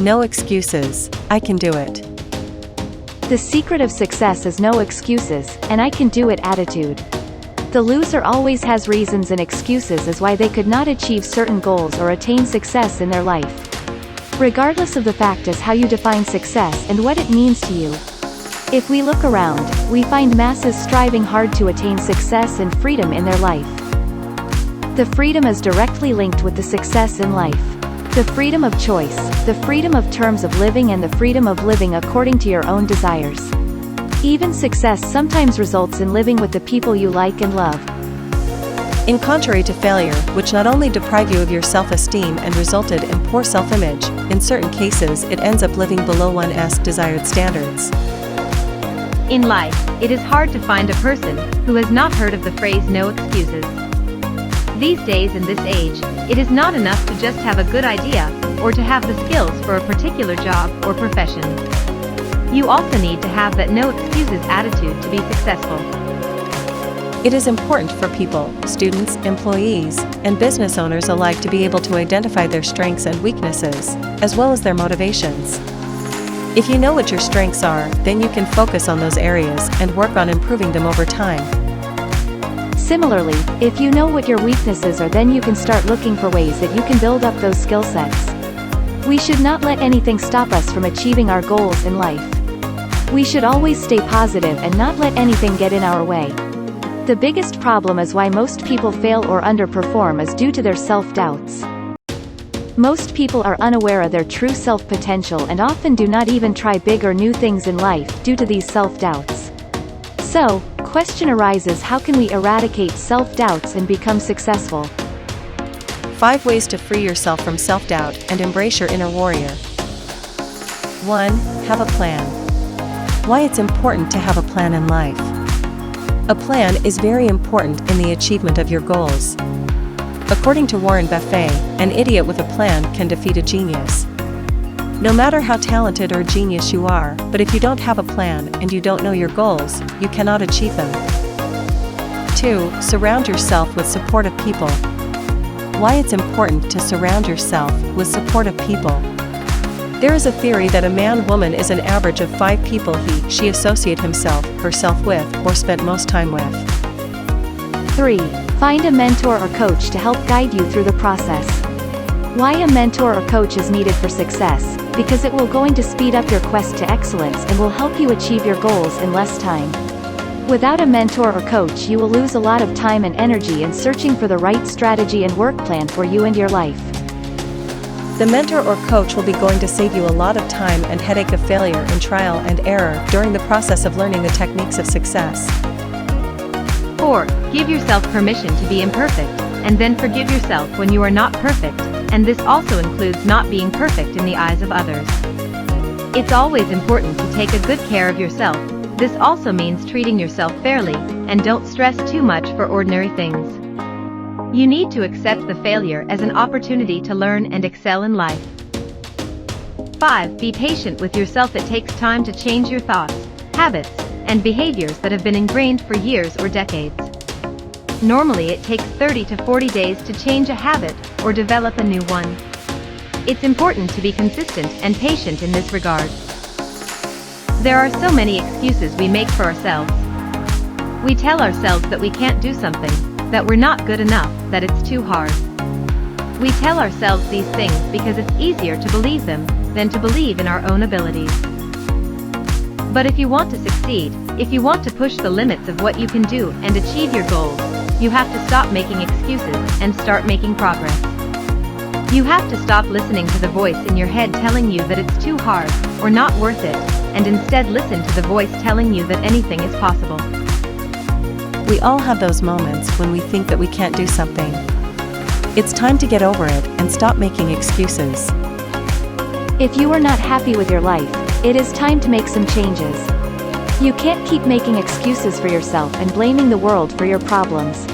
No excuses, I can do it. The secret of success is no excuses, and I can do it attitude. The loser always has reasons and excuses as why they could not achieve certain goals or attain success in their life. Regardless of the fact is how you define success and what it means to you. If we look around, we find masses striving hard to attain success and freedom in their life. The freedom is directly linked with the success in life. The freedom of choice, the freedom of terms of living, and the freedom of living according to your own desires. Even success sometimes results in living with the people you like and love. In contrary to failure, which not only deprive you of your self-esteem and resulted in poor self-image, in certain cases it ends up living below one's desired standards. In life, it is hard to find a person who has not heard of the phrase no excuses. These days in this age, it is not enough to just have a good idea, or to have the skills for a particular job or profession. You also need to have that no excuses attitude to be successful. It is important for people, students, employees, and business owners alike to be able to identify their strengths and weaknesses, as well as their motivations. If you know what your strengths are, then you can focus on those areas and work on improving them over time. Similarly, if you know what your weaknesses are, then you can start looking for ways that you can build up those skill sets. We should not let anything stop us from achieving our goals in life. We should always stay positive and not let anything get in our way. The biggest problem is why most people fail or underperform is due to their self-doubts. Most people are unaware of their true self-potential and often do not even try big or new things in life due to these self-doubts. So, question arises, how can we eradicate self-doubts and become successful? 5 ways to free yourself from self-doubt and embrace your inner warrior. 1. Have a plan. Why it's important to have a plan in life. A plan is very important in the achievement of your goals. According to Warren Buffett, an idiot with a plan can defeat a genius. No matter how talented or genius you are, but if you don't have a plan and you don't know your goals, you cannot achieve them. 2. Surround yourself with supportive people. Why it's important to surround yourself with supportive people. There is a theory that a man-woman is an average of 5 people he/she associate himself/herself with or spent most time with. 3. Find a mentor or coach to help guide you through the process. Why a mentor or coach is needed for success? Because it will going to speed up your quest to excellence and will help you achieve your goals in less time. Without a mentor or coach, you will lose a lot of time and energy in searching for the right strategy and work plan for you and your life. The mentor or coach will be going to save you a lot of time and headache of failure and trial and error during the process of learning the techniques of success. 4. Give yourself permission to be imperfect, and then forgive yourself when you are not perfect, and this also includes not being perfect in the eyes of others. It's always important to take a good care of yourself. This also means treating yourself fairly, and don't stress too much for ordinary things. You need to accept the failure as an opportunity to learn and excel in life. 5. Be patient with yourself. It takes time to change your thoughts, habits, and behaviors that have been ingrained for years or decades. Normally it takes 30 to 40 days to change a habit or develop a new one. It's important to be consistent and patient in this regard. There are so many excuses we make for ourselves. We tell ourselves that we can't do something, that we're not good enough, that it's too hard. We tell ourselves these things because it's easier to believe them than to believe in our own abilities. But if you want to succeed, if you want to push the limits of what you can do and achieve your goals, you have to stop making excuses and start making progress. You have to stop listening to the voice in your head telling you that it's too hard or not worth it, and instead listen to the voice telling you that anything is possible. We all have those moments when we think that we can't do something. It's time to get over it and stop making excuses. If you are not happy with your life, it is time to make some changes. You can't keep making excuses for yourself and blaming the world for your problems.